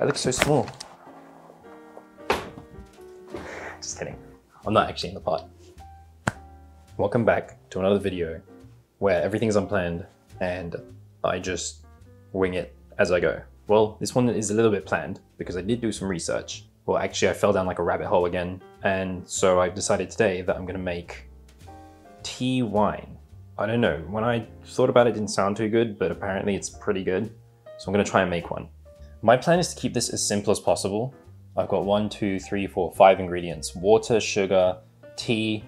That looks so small. Just kidding. I'm not actually in the pot. Welcome back to another video where everything's unplanned and I just wing it as I go. Well, this one is a little bit planned because I did do some research. Well, actually I fell down like a rabbit hole again. And so I've decided today that I'm gonna make tea wine. I don't know, when I thought about it, it didn't sound too good, but apparently it's pretty good. So I'm gonna try and make one. My plan is to keep this as simple as possible. I've got 5 ingredients: water, sugar, tea,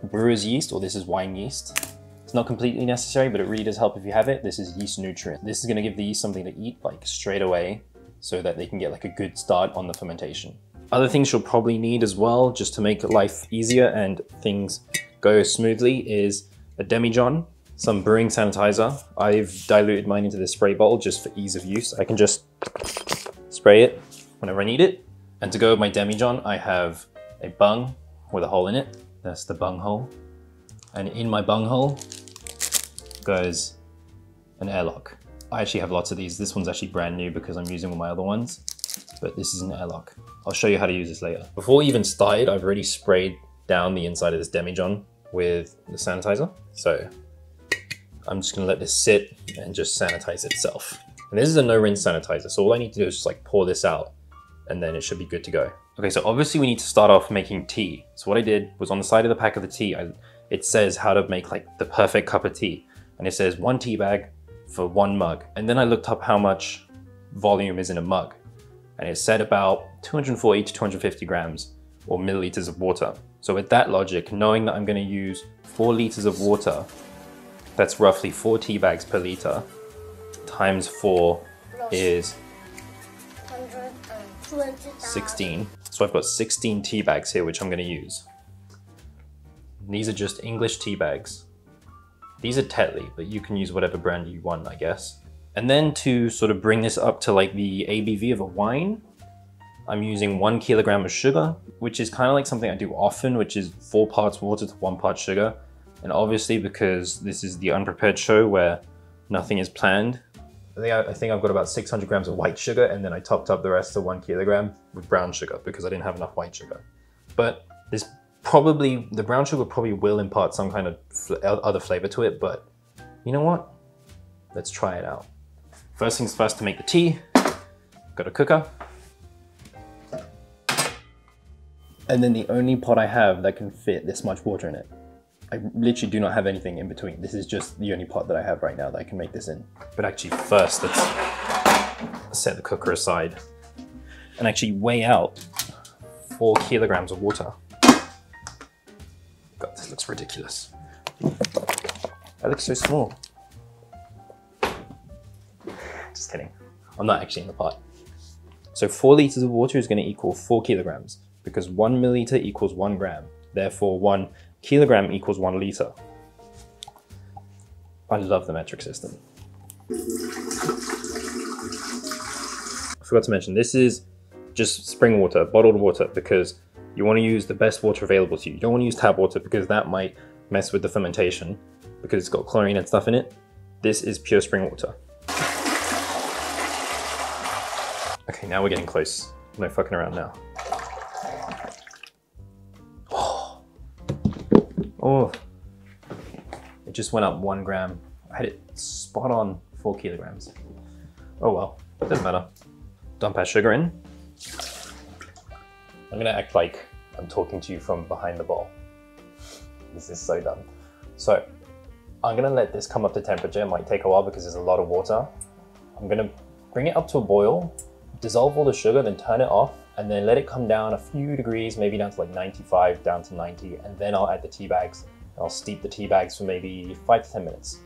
brewer's yeast, or this is wine yeast. It's not completely necessary, but it really does help if you have it. This is Yeast Nutrient. This is gonna give the yeast something to eat like straight away so that they can get like a good start on the fermentation. Other things you'll probably need as well, just to make life easier and things go smoothly, is a demijohn, some brewing sanitizer. I've diluted mine into this spray bottle just for ease of use. I can just spray it whenever I need it. And to go with my demijohn, I have a bung with a hole in it. That's the bung hole. And in my bung hole goes an airlock. I actually have lots of these. This one's actually brand new because I'm using all my other ones, but this is an airlock. I'll show you how to use this later. Before we even started, I've already sprayed down the inside of this demijohn with the sanitizer. So I'm just gonna let this sit and just sanitize itself. And this is a no rinse sanitizer. So all I need to do is just like pour this out and then it should be good to go. Okay, so obviously we need to start off making tea. So what I did was on the side of the pack of the tea, it says how to make like the perfect cup of tea. And it says 1 tea bag for 1 mug. And then I looked up how much volume is in a mug. And it said about 240 to 250 grams or milliliters of water. So with that logic, knowing that I'm gonna use 4 liters of water, that's roughly 4 tea bags per liter, times 4 is 16. So I've got 16 tea bags here, which I'm gonna use. These are just English tea bags. These are Tetley, but you can use whatever brand you want, I guess. And then to sort of bring this up to like the ABV of a wine, I'm using 1 kilogram of sugar, which is kind of like something I do often, which is 4 parts water to 1 part sugar. And obviously because this is the unprepared show where nothing is planned, I think I've got about 600 grams of white sugar, and then I topped up the rest to 1 kilogram with brown sugar because I didn't have enough white sugar. But the brown sugar probably will impart some kind of other flavor to it, but you know what? Let's try it out. First things first, to make the tea, got a cooker. And then the only pot I have that can fit this much water in it. I literally do not have anything in between. This is just the only pot that I have right now that I can make this in. But actually first, let's set the cooker aside and actually weigh out 4 kilograms of water. God, this looks ridiculous. That looks so small. Just kidding. I'm not actually in the pot. So 4 liters of water is going to equal 4 kilograms because 1 milliliter equals 1 gram. Therefore, 1 kilogram equals 1 liter. I love the metric system. I forgot to mention, this is just spring water, bottled water, because you want to use the best water available to you. You don't want to use tap water because that might mess with the fermentation because it's got chlorine and stuff in it. This is pure spring water. Okay, now we're getting close. No fucking around now. Oh, it just went up 1 gram. I had it spot on 4 kilograms. Oh well, doesn't matter. Dump our sugar in. I'm gonna act like I'm talking to you from behind the bowl. This is so dumb. So I'm gonna let this come up to temperature. It might take a while because there's a lot of water. I'm gonna bring it up to a boil, dissolve all the sugar, then turn it off, and then let it come down a few degrees, maybe down to like 95, down to 90, and then I'll add the tea bags. I'll steep the tea bags for maybe 5 to 10 minutes.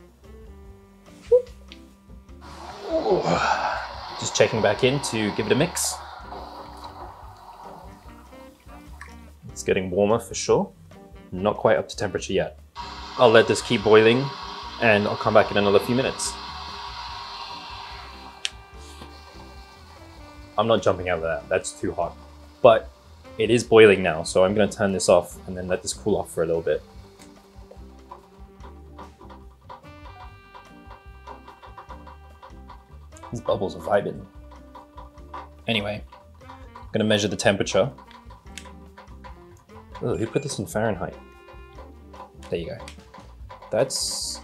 Just checking back in to give it a mix. It's getting warmer for sure. Not quite up to temperature yet. I'll let this keep boiling and I'll come back in another few minutes. I'm not jumping out of that, that's too hot. But it is boiling now, so I'm gonna turn this off and then let this cool off for a little bit. These bubbles are vibing. Anyway, I'm gonna measure the temperature. Oh, who put this in Fahrenheit? There you go. That's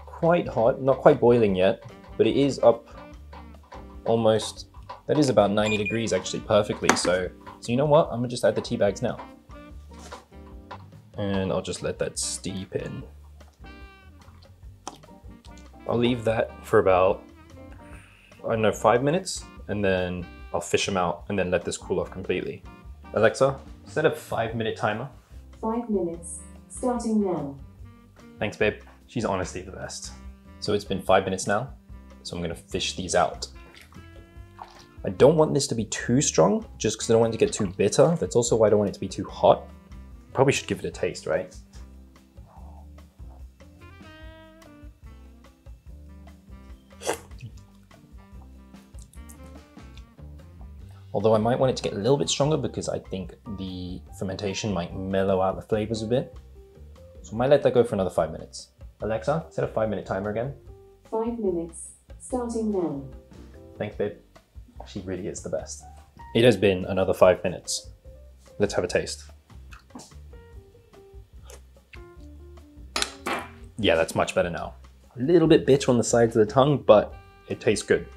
quite hot, not quite boiling yet, but it is up almost, that is about 90 degrees actually, perfectly. So you know what? I'm gonna just add the tea bags now. And I'll just let that steep in. I'll leave that for about, I don't know, 5 minutes, and then I'll fish them out and then let this cool off completely. Alexa, set a 5-minute timer. 5 minutes, starting now. Thanks, babe. She's honestly the best. So it's been 5 minutes now, so I'm gonna fish these out. I don't want this to be too strong, just because I don't want it to get too bitter. That's also why I don't want it to be too hot. Probably should give it a taste, right? Although I might want it to get a little bit stronger because I think the fermentation might mellow out the flavors a bit. So I might let that go for another 5 minutes. Alexa, set a 5-minute timer again. 5 minutes, starting now. Thanks, babe. She really is the best. It has been another 5 minutes. Let's have a taste. Yeah, that's much better now. A little bit bitter on the sides of the tongue, but it tastes good.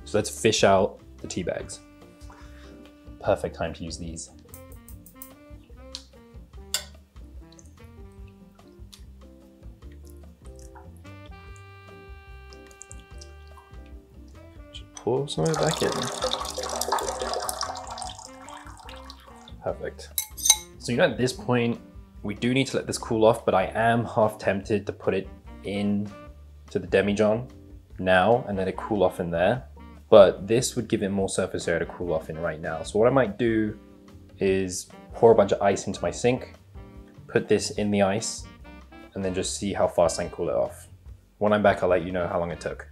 So let's fish out the tea bags. Perfect time to use these. Just pour some of it back in. Perfect. So you know, at this point, we do need to let this cool off, but I am half tempted to put it in to the demijohn now and let it cool off in there. But this would give it more surface area to cool off in right now. So what I might do is pour a bunch of ice into my sink, put this in the ice, and then just see how fast I can cool it off. When I'm back, I'll let you know how long it took.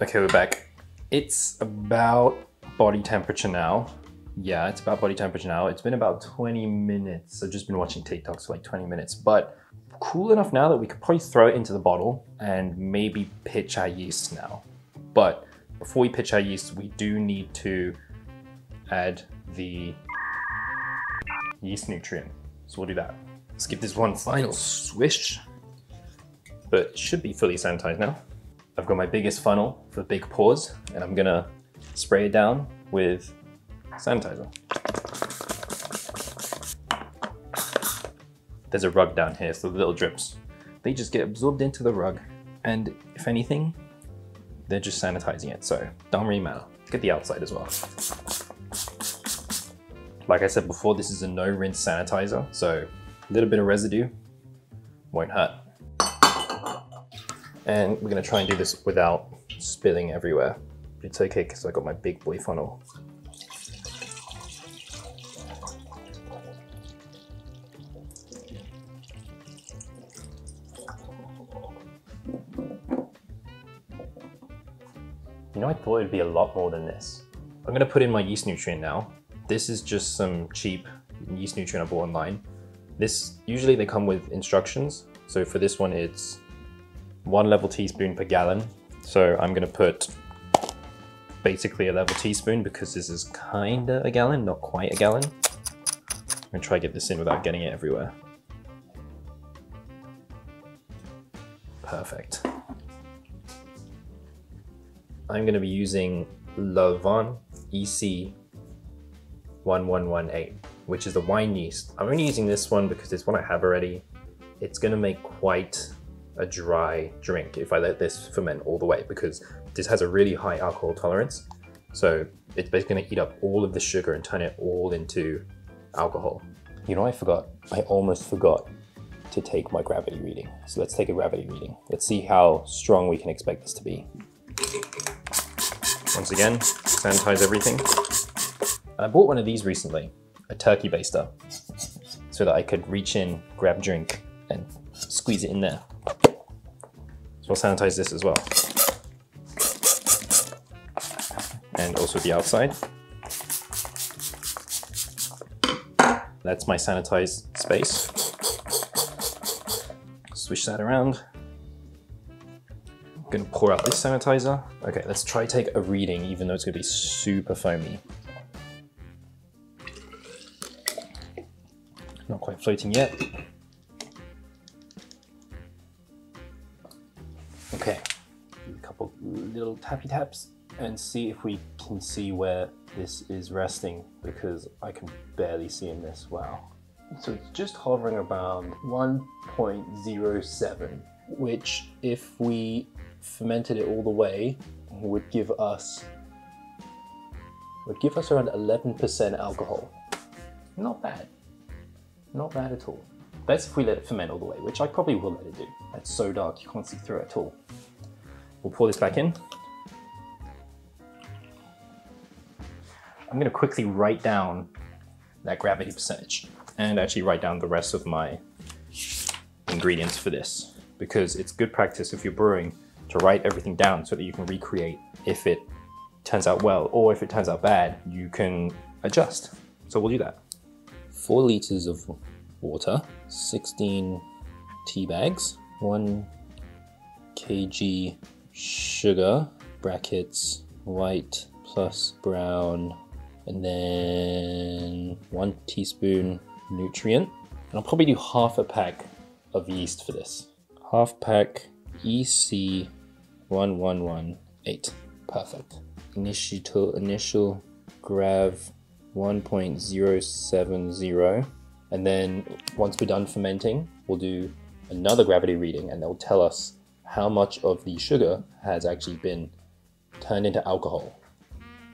Okay, we're back. It's about body temperature now. Yeah, it's about body temperature now. It's been about 20 minutes. I've just been watching TikToks for like 20 minutes, but cool enough now that we could probably throw it into the bottle and maybe pitch our yeast now. But before we pitch our yeast, we do need to add the yeast nutrient. So we'll do that. Let's give this one final swish, but it should be fully sanitized now. I've got my biggest funnel for big pours, and I'm gonna spray it down with sanitizer. There's a rug down here, so the little drips, they just get absorbed into the rug, and if anything, they're just sanitizing it, so don't really matter. Get the outside as well. Like I said before, this is a no rinse sanitizer, so a little bit of residue won't hurt. And we're gonna try and do this without spilling everywhere. It's okay because I got my big boy funnel. You know, I thought it'd be a lot more than this. I'm gonna put in my yeast nutrient now. This is just some cheap yeast nutrient I bought online. This, usually they come with instructions. So for this one, it's 1 level teaspoon per gallon. So I'm gonna put basically a level teaspoon because this is kinda a gallon, not quite a gallon. I'm gonna try to get this in without getting it everywhere. Perfect. I'm gonna be using Lavon EC 1118, which is the wine yeast. I'm only using this one because it's one I have already. It's gonna make quite a dry drink if I let this ferment all the way, because this has a really high alcohol tolerance. So it's basically gonna eat up all of the sugar and turn it all into alcohol. You know, I almost forgot to take my gravity reading. So let's take a gravity reading. Let's see how strong we can expect this to be. Once again, sanitize everything. And I bought one of these recently, a turkey baster, so that I could reach in, grab a drink, and squeeze it in there. So I'll sanitize this as well. And also the outside. That's my sanitized space. Swish that around. Gonna pour out this sanitizer. Okay, let's try take a reading, even though it's gonna be super foamy. Not quite floating yet. Okay, a couple little tappy taps and see if we can see where this is resting, because I can barely see in this. Wow. So it's just hovering around 1.07, which if we fermented it all the way would give us around 11% alcohol. Not bad. Not bad at all. That's if we let it ferment all the way, which I probably will let it do. It's so dark you can't see through it at all. We'll pour this back in. I'm gonna quickly write down that gravity percentage and actually write down the rest of my ingredients for this, because it's good practice if you're brewing to write everything down so that you can recreate if it turns out well, or if it turns out bad, you can adjust. So we'll do that. 4 liters of water, 16 tea bags, 1 kg sugar, brackets, white plus brown, and then 1 teaspoon nutrient. And I'll probably do half a pack of yeast for this. Half pack EC 1118. Perfect. Initial grav 1.070. And then once we're done fermenting, we'll do another gravity reading, and they'll tell us how much of the sugar has actually been turned into alcohol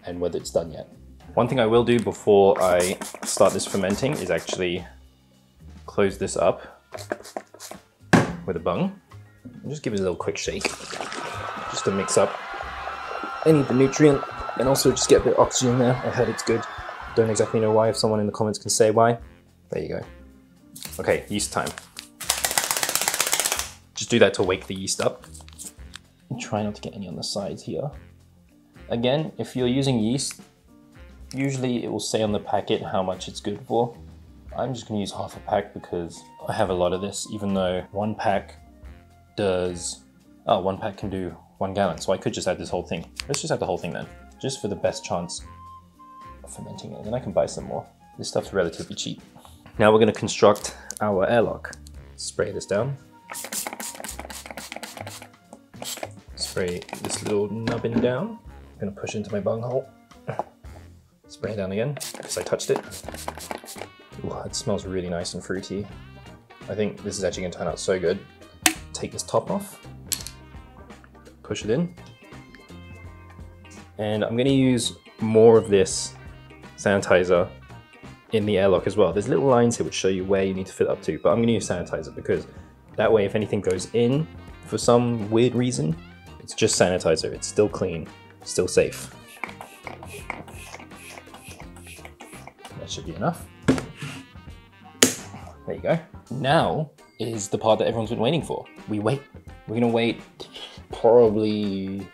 and whether it's done yet. One thing I will do before I start this fermenting is actually close this up with a bung and just give it a little quick shake, just to mix up any of the nutrient and also just get a bit of oxygen in there. I heard it's good. Don't exactly know why. If someone in the comments can say why. There you go. Okay, yeast time. Just do that to wake the yeast up. And try not to get any on the sides here. Again, if you're using yeast, usually it will say on the packet how much it's good for. I'm just gonna use half a pack because I have a lot of this, even though one pack can do 1 gallon. So I could just add this whole thing. Let's just add the whole thing then, just for the best chance of fermenting it. And then I can buy some more. This stuff's relatively cheap. Now we're gonna construct our airlock. Spray this down. Spray this little nubbin down. I'm gonna push into my bung hole. Spray it down again, because I touched it. Ooh, it smells really nice and fruity. I think this is actually gonna turn out so good. Take this top off, push it in. And I'm gonna use more of this sanitizer in the airlock as well. There's little lines here which show you where you need to fill it up to, but I'm gonna use sanitizer because that way if anything goes in for some weird reason, it's just sanitizer. It's still clean, still safe. That should be enough. There you go. Now is the part that everyone's been waiting for. We wait. We're gonna wait probably,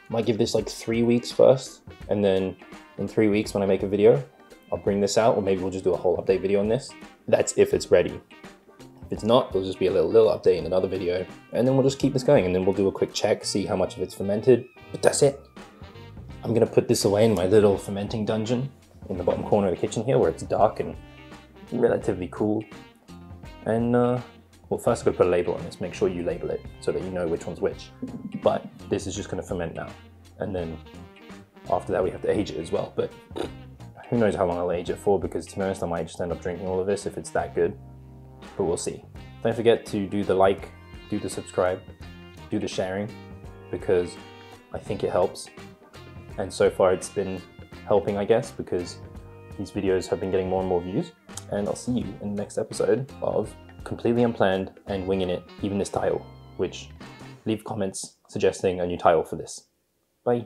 might give this like 3 weeks first, and then in 3 weeks when I make a video, I'll bring this out, or maybe we'll just do a whole update video on this. That's if it's ready. If it's not, it'll just be a little update in another video, and then we'll just keep this going, and then we'll do a quick check, see how much of it's fermented, but that's it. I'm gonna put this away in my little fermenting dungeon in the bottom corner of the kitchen here, where it's dark and relatively cool. And well, first I've got to put a label on this. Make sure you label it so that you know which one's which. But this is just going to ferment now, and then after that we have to age it as well. But who knows how long I'll age it for, because to be honest I might just end up drinking all of this if it's that good. But we'll see. Don't forget to do the like, do the subscribe, do the sharing, because I think it helps. And so far it's been helping, I guess, because these videos have been getting more and more views. And I'll see you in the next episode of Completely Unplanned and Winging It, even this title, which leave comments suggesting a new title for this. Bye.